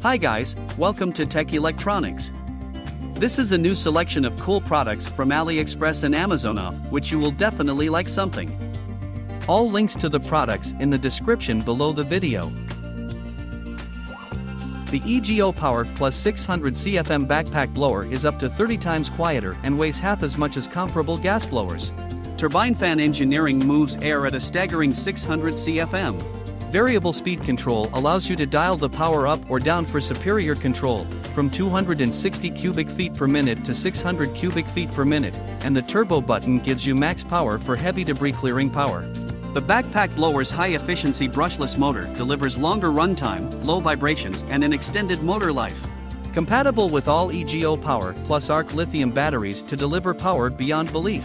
Hi guys, welcome to Tech Electronics. This is a new selection of cool products from AliExpress and Amazon off, which you will definitely like something. All links to the products in the description below the video. The EDGEPro Power Plus 600 CFM backpack blower is up to 30 times quieter and weighs half as much as comparable gas blowers. Turbine fan engineering moves air at a staggering 600 CFM. Variable speed control allows you to dial the power up or down for superior control, from 260 cubic feet per minute to 600 cubic feet per minute, and the turbo button gives you max power for heavy debris clearing power. The backpack blower's high-efficiency brushless motor delivers longer runtime, low vibrations, and an extended motor life. Compatible with all EDGEPro Power Plus ARC lithium batteries to deliver power beyond belief.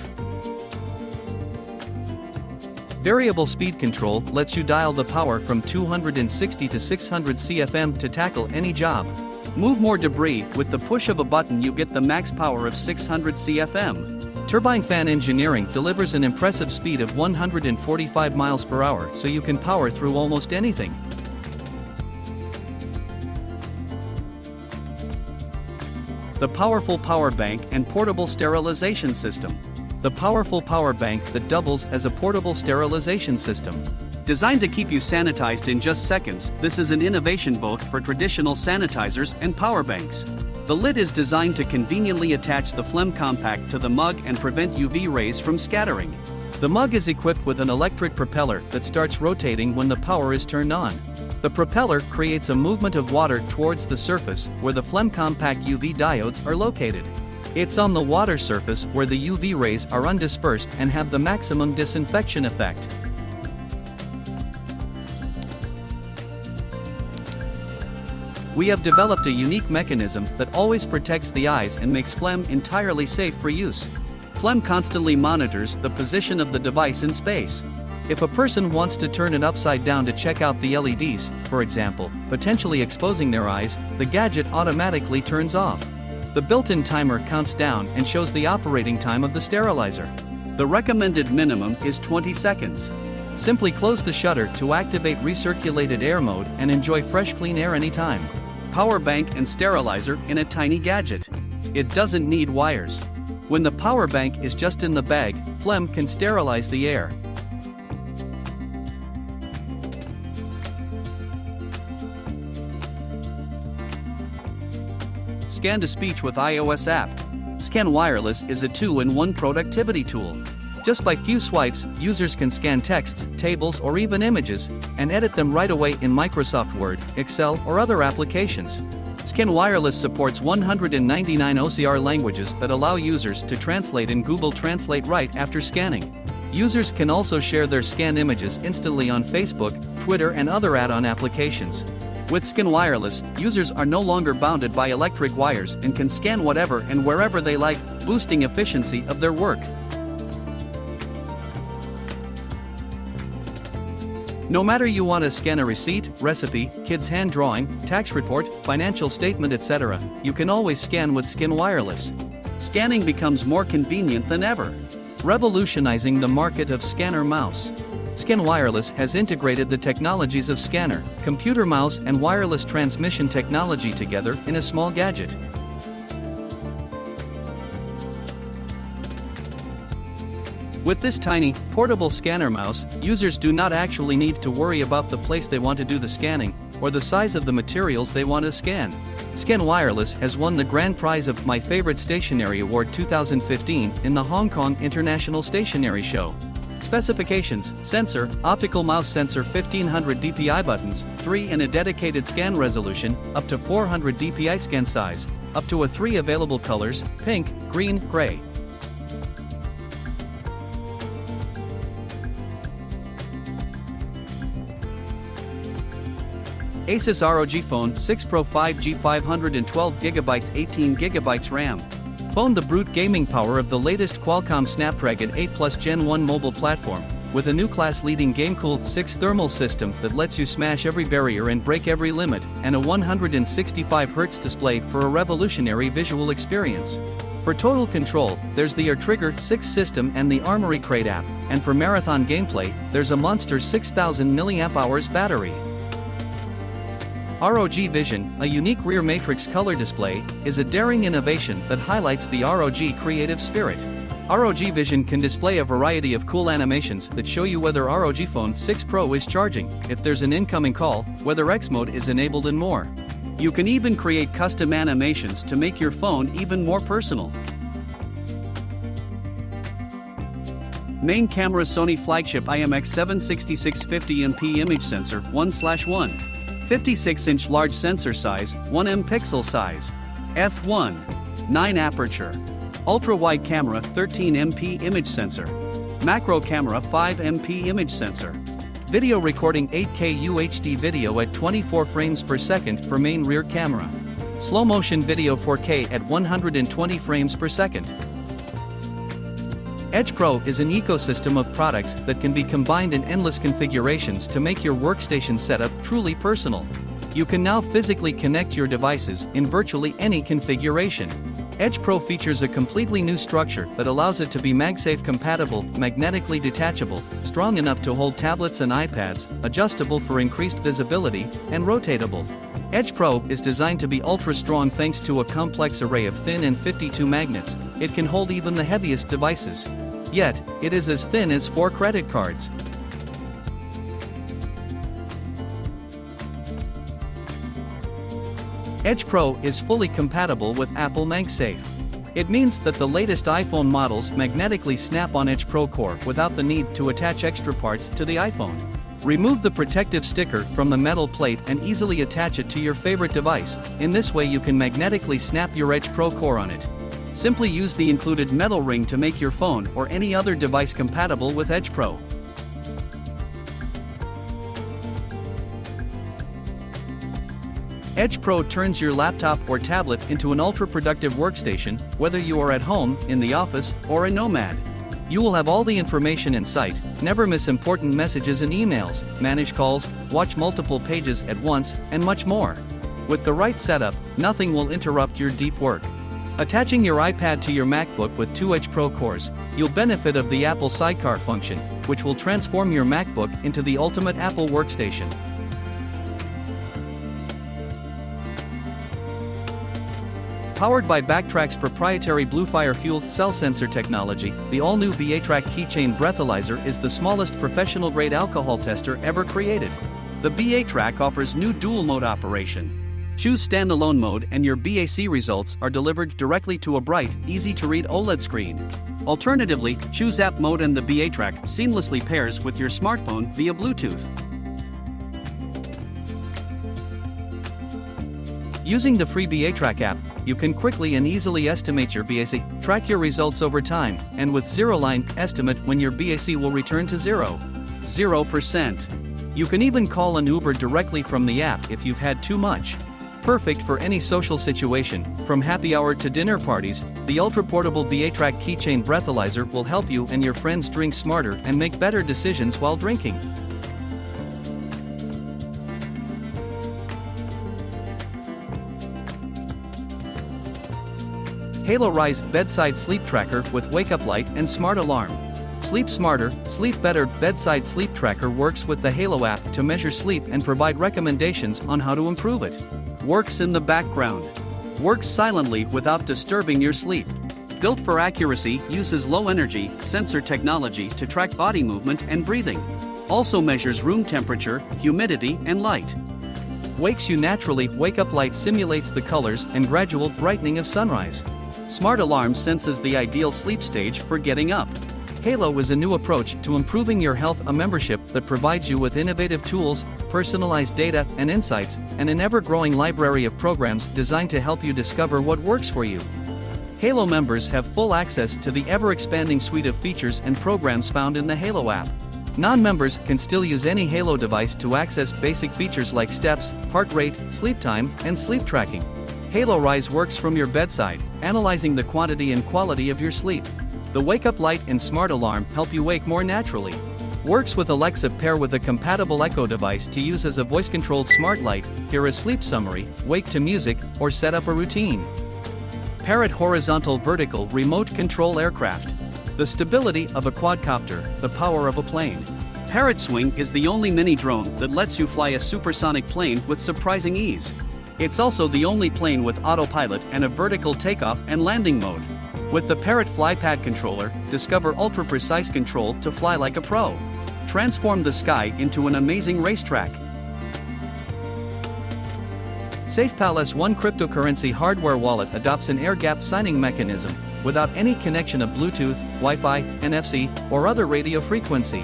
Variable speed control lets you dial the power from 260 to 600 CFM to tackle any job. Move more debris, with the push of a button you get the max power of 600 CFM. Turbine fan engineering delivers an impressive speed of 145 miles per hour, so you can power through almost anything. The powerful power bank and portable sterilization system. The powerful power bank that doubles as a portable sterilization system. Designed to keep you sanitized in just seconds, this is an innovation both for traditional sanitizers and power banks. The lid is designed to conveniently attach the Flem compact to the mug and prevent UV rays from scattering. The mug is equipped with an electric propeller that starts rotating when the power is turned on. The propeller creates a movement of water towards the surface where the Flem compact UV diodes are located. It's on the water surface where the UV rays are undispersed and have the maximum disinfection effect. We have developed a unique mechanism that always protects the eyes and makes Flem entirely safe for use. Flem constantly monitors the position of the device in space. If a person wants to turn it upside down to check out the LEDs, for example, potentially exposing their eyes, the gadget automatically turns off. The built-in timer counts down and shows the operating time of the sterilizer. The recommended minimum is 20 seconds. Simply close the shutter to activate recirculated air mode and enjoy fresh clean air anytime. Power bank and sterilizer in a tiny gadget. It doesn't need wires. When the power bank is just in the bag, Flem can sterilize the air. Scan to speech with iOS app. Scan Wireless is a 2-in-1 productivity tool. Just by few swipes, users can scan texts, tables, or even images, and edit them right away in Microsoft Word, Excel, or other applications. Scan Wireless supports 199 OCR languages that allow users to translate in Google Translate right after scanning. Users can also share their scanned images instantly on Facebook, Twitter, and other add-on applications. With Scan Wireless, users are no longer bounded by electric wires and can scan whatever and wherever they like, boosting efficiency of their work. No matter you want to scan a receipt, recipe, kid's hand drawing, tax report, financial statement, etc., you can always scan with Scan Wireless. Scanning becomes more convenient than ever, revolutionizing the market of scanner mouse. Scan Wireless has integrated the technologies of scanner, computer mouse, and wireless transmission technology together in a small gadget. With this tiny, portable scanner mouse, users do not actually need to worry about the place they want to do the scanning, or the size of the materials they want to scan. Scan Wireless has won the grand prize of My Favorite Stationery Award 2015 in the Hong Kong International Stationery Show. Specifications: sensor, optical mouse sensor, 1500 dpi buttons, 3 and a dedicated scan resolution, up to 400 dpi scan size, up to 3 available colors, pink, green, gray. ASUS ROG Phone 6 Pro 5G 512GB 18GB RAM. Phone the brute gaming power of the latest Qualcomm Snapdragon 8 Plus Gen 1 mobile platform, with a new class-leading game-cooled 6 thermal system that lets you smash every barrier and break every limit, and a 165Hz display for a revolutionary visual experience. For total control, there's the AirTrigger 6 system and the Armory Crate app, and for marathon gameplay, there's a monster 6000 mAh battery. ROG Vision, a unique rear matrix color display, is a daring innovation that highlights the ROG creative spirit. ROG Vision can display a variety of cool animations that show you whether ROG Phone 6 Pro is charging, if there's an incoming call, whether X mode is enabled and more. You can even create custom animations to make your phone even more personal. Main camera: Sony flagship IMX76650MP image sensor 1/1. 56-inch large sensor size, 1 pixel size. f1. 9 aperture. Ultra-wide camera 13 MP image sensor. Macro camera 5 MP image sensor. Video recording 8K UHD video at 24 frames per second for main rear camera. Slow motion video 4K at 120 frames per second. EDGEPro is an ecosystem of products that can be combined in endless configurations to make your workstation setup truly personal. You can now physically connect your devices in virtually any configuration. EDGEPro features a completely new structure that allows it to be MagSafe compatible, magnetically detachable, strong enough to hold tablets and iPads, adjustable for increased visibility, and rotatable. EDGEPro is designed to be ultra strong thanks to a complex array of thin and 52 magnets. It can hold even the heaviest devices. Yet, it is as thin as 4 credit cards. EDGEPro is fully compatible with Apple MagSafe. It means that the latest iPhone models magnetically snap on EDGEPro core without the need to attach extra parts to the iPhone. Remove the protective sticker from the metal plate and easily attach it to your favorite device. In this way you can magnetically snap your EDGEPro core on it. Simply use the included metal ring to make your phone or any other device compatible with EDGEPro. EDGEPro turns your laptop or tablet into an ultra-productive workstation, whether you are at home, in the office, or a nomad. You will have all the information in sight, never miss important messages and emails, manage calls, watch multiple pages at once, and much more. With the right setup, nothing will interrupt your deep work. Attaching your iPad to your MacBook with 2 EDGEPro cores, you'll benefit of the Apple Sidecar function, which will transform your MacBook into the ultimate Apple workstation. Powered by BACtrack's proprietary Bluefire fuel cell sensor technology, the all-new BACtrack Keychain Breathalyzer is the smallest professional-grade alcohol tester ever created. The BACtrack offers new dual-mode operation. Choose standalone mode and your BAC results are delivered directly to a bright, easy-to-read OLED screen. Alternatively, choose app mode and the BACtrack seamlessly pairs with your smartphone via Bluetooth. Using the free BACtrack app, you can quickly and easily estimate your BAC, track your results over time, and with zero-line, estimate when your BAC will return to 0%. You can even call an Uber directly from the app if you've had too much. Perfect for any social situation, from happy hour to dinner parties, the ultra-portable BACtrack Keychain Breathalyzer will help you and your friends drink smarter and make better decisions while drinking. Halo Rise Bedside Sleep Tracker with Wake-Up Light and Smart Alarm. Sleep smarter, sleep better. Bedside Sleep Tracker works with the Halo app to measure sleep and provide recommendations on how to improve it. Works in the background. Works silently without disturbing your sleep. Built for accuracy, uses low-energy sensor technology to track body movement and breathing. Also measures room temperature, humidity, and light. Wakes you naturally. Wake-Up Light simulates the colors and gradual brightening of sunrise. Smart Alarm senses the ideal sleep stage for getting up. Halo is a new approach to improving your health, a membership that provides you with innovative tools, personalized data and insights, and an ever-growing library of programs designed to help you discover what works for you. Halo members have full access to the ever-expanding suite of features and programs found in the Halo app. Non-members can still use any Halo device to access basic features like steps, heart rate, sleep time, and sleep tracking. Halo Rise works from your bedside, analyzing the quantity and quality of your sleep. The Wake-Up Light and Smart Alarm help you wake more naturally. Works with Alexa. Pair with a compatible Echo device to use as a voice-controlled smart light, hear a sleep summary, wake to music, or set up a routine. Parrot Horizontal Vertical Remote Control Aircraft. The stability of a quadcopter, the power of a plane. Parrot Swing is the only mini drone that lets you fly a supersonic plane with surprising ease. It's also the only plane with autopilot and a vertical takeoff and landing mode. With the Parrot Flypad controller, discover ultra-precise control to fly like a pro. Transform the sky into an amazing racetrack. SafePal S1 cryptocurrency hardware wallet adopts an air-gap signing mechanism, without any connection of Bluetooth, Wi-Fi, NFC, or other radio frequency.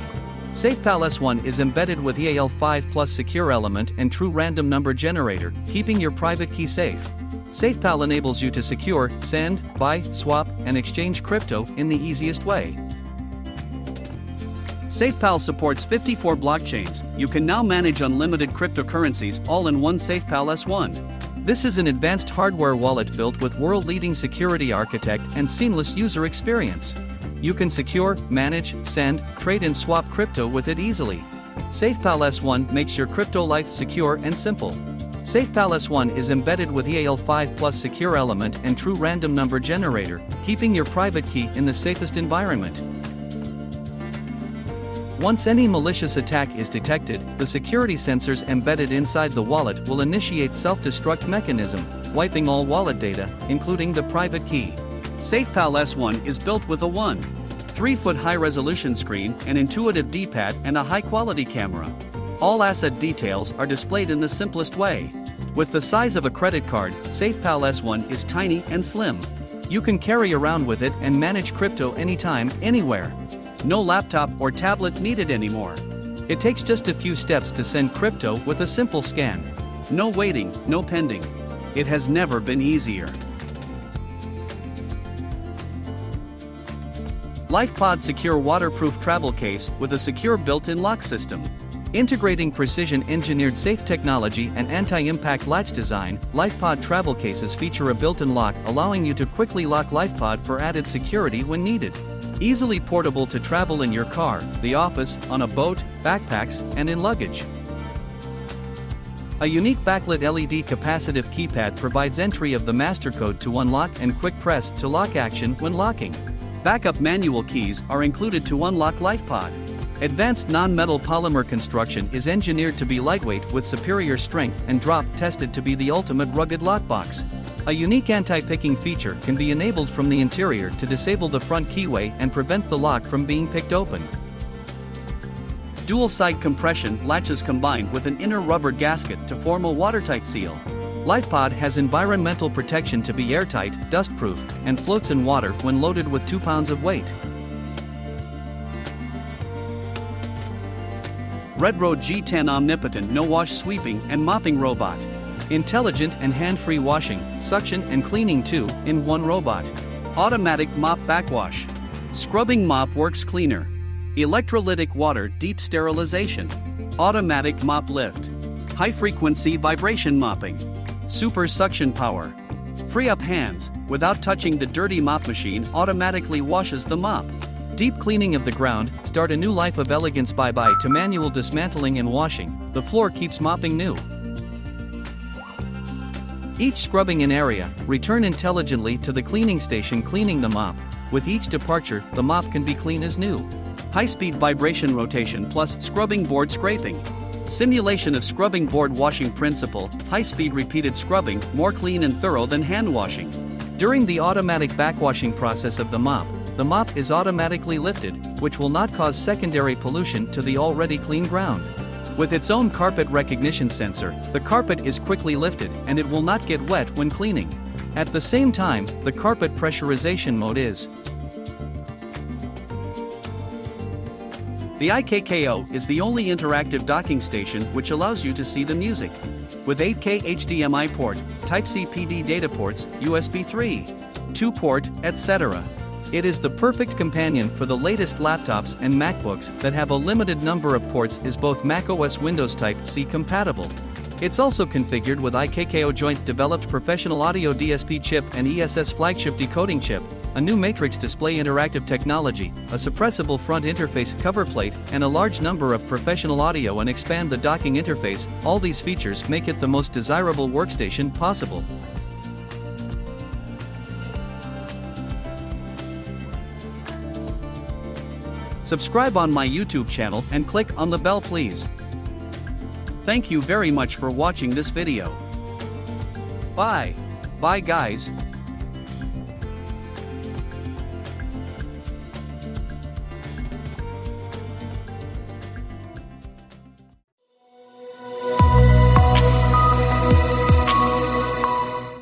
SafePal S1 is embedded with EAL5 Plus secure element and true random number generator, keeping your private key safe. SafePal enables you to secure, send, buy, swap, and exchange crypto in the easiest way. SafePal supports 54 blockchains. You can now manage unlimited cryptocurrencies all in one SafePal S1. This is an advanced hardware wallet built with world-leading security architect and seamless user experience. You can secure, manage, send, trade and swap crypto with it easily. SafePal S1 makes your crypto life secure and simple. SafePal S1 is embedded with EAL5 Plus secure element and true random number generator, keeping your private key in the safest environment. Once any malicious attack is detected, the security sensors embedded inside the wallet will initiate self-destruct mechanism, wiping all wallet data, including the private key. SafePal S1 is built with a 1.3-foot high-resolution screen, an intuitive D-pad and a high-quality camera. All asset details are displayed in the simplest way. With the size of a credit card, SafePal S1 is tiny and slim. You can carry around with it and manage crypto anytime, anywhere. No laptop or tablet needed anymore. It takes just a few steps to send crypto with a simple scan. No waiting, no pending. It has never been easier. Flypad secure waterproof travel case with a secure built-in lock system. Integrating precision-engineered safe technology and anti-impact latch design, Flypad travel cases feature a built-in lock allowing you to quickly lock Flypad for added security when needed. Easily portable to travel in your car, the office, on a boat, backpacks, and in luggage. A unique backlit LED capacitive keypad provides entry of the master code to unlock and quick press to lock action when locking. Backup manual keys are included to unlock Flypad. Advanced non-metal polymer construction is engineered to be lightweight with superior strength and drop tested to be the ultimate rugged lockbox. A unique anti-picking feature can be enabled from the interior to disable the front keyway and prevent the lock from being picked open. Dual-side compression latches combined with an inner rubber gasket to form a watertight seal. Flypad has environmental protection to be airtight, dustproof, and floats in water when loaded with 2 pounds of weight. Redroad G10 omnipotent no-wash sweeping and mopping robot. Intelligent and hand-free washing, suction and cleaning 2-in-1 robot. Automatic mop backwash. Scrubbing mop works cleaner. Electrolytic water deep sterilization. Automatic mop lift. High-frequency vibration mopping. Super suction power. Free up hands, without touching the dirty mop machine automatically washes the mop. Deep cleaning of the ground, start a new life of elegance. Bye-bye to manual dismantling and washing, the floor keeps mopping new. Each scrubbing an area, return intelligently to the cleaning station cleaning the mop. With each departure, the mop can be clean as new. High-speed vibration rotation plus scrubbing board scraping. Simulation of scrubbing board washing principle, high-speed repeated scrubbing, more clean and thorough than hand washing. During the automatic backwashing process of the mop is automatically lifted, which will not cause secondary pollution to the already clean ground. With its own carpet recognition sensor, the carpet is quickly lifted and it will not get wet when cleaning. At the same time, the carpet pressurization mode is. The IKKO is the only interactive docking station which allows you to see the music. With 8K HDMI port, Type-C PD data ports, USB 3, 2-port, etc. It is the perfect companion for the latest laptops and MacBooks that have a limited number of ports. Is both macOS Windows Type-C compatible. It's also configured with IKKO joint-developed professional audio DSP chip and ESS flagship decoding chip, a new matrix display interactive technology, a suppressible front interface cover plate, and a large number of professional audio and expand the docking interface. All these features make it the most desirable workstation possible. Subscribe on my YouTube channel and click on the bell please. Thank you very much for watching this video. Bye. Bye guys.